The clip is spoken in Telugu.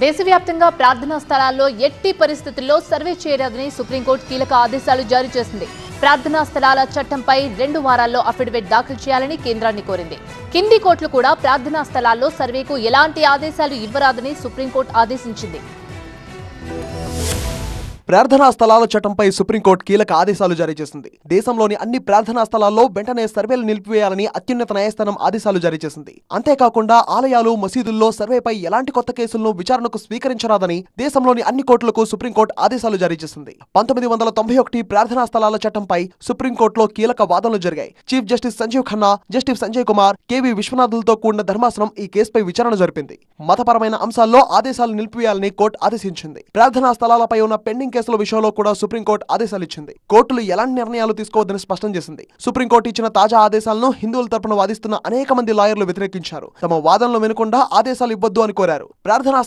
దేశవ్యాప్తంగా ప్రార్థనా స్థలాల్లో ఎట్టి పరిస్థితుల్లో సర్వే చేయరాదని సుప్రీంకోర్టు కీలక ఆదేశాలు జారీ చేసింది. ప్రార్థనా స్థలాల చట్టంపై 2 వారాల్లో అఫిడవిట్ దాఖలు చేయాలని కేంద్రాన్ని కోరింది. కింది కోర్టులు కూడా ప్రార్థనా స్థలాల్లో సర్వేకు ఎలాంటి ఆదేశాలు ఇవ్వరాదని సుప్రీంకోర్టు ఆదేశించింది. ప్రార్థనా స్థలాల చట్టంపై సుప్రీంకోర్టు కీలక ఆదేశాలు జారీ చేసింది. దేశంలోని అన్ని ప్రార్థనా స్థలాల్లో వెంటనే సర్వేలు నిలిపివేయాలని అత్యున్నత న్యాయస్థానం ఆదేశాలు జారీ చేసింది. అంతేకాకుండా ఆలయాలు, మసీదుల్లో సర్వేపై ఎలాంటి కొత్త కేసులను విచారణకు స్వీకరించరాదని దేశంలోని అన్ని కోర్టులకు సుప్రీంకోర్టు ఆదేశాలు జారీ చేసింది. 1991 ప్రార్థనా స్థలాల చట్టంపై సుప్రీంకోర్టులో కీలక వాదనలు జరిగాయి. Chief justice Sanjiv Khanna, justice Sanjay Kumar, K V విశ్వనాథులతో కూడిన ధర్మాసనం ఈ కేసుపై విచారణ జరిపింది. మతపరమైన అంశాల్లో ఆదేశాలు నిలిపివేయాలని కోర్టు ఆదేశించింది. ప్రార్థనా స్థలాలపై ఉన్న పెండింగ్ కేసుల విషయంలో కూడా సుప్రీంకోర్టు ఆదేశాలు ఇచ్చింది. కోర్టులు ఎలాంటి నిర్ణయాలు తీసుకోవద్దని స్పష్టం చేసింది. సుప్రీంకోర్టు ఇచ్చిన తాజా ఆదేశాలను హిందువుల తరపున వాదిస్తున్న అనేక మంది లాయర్లు వ్యతిరేకించారు. తమ వాదనలు వినకుండా ఆదేశాలు ఇవ్వొద్దు అని కోరారు. ప్రార్థనా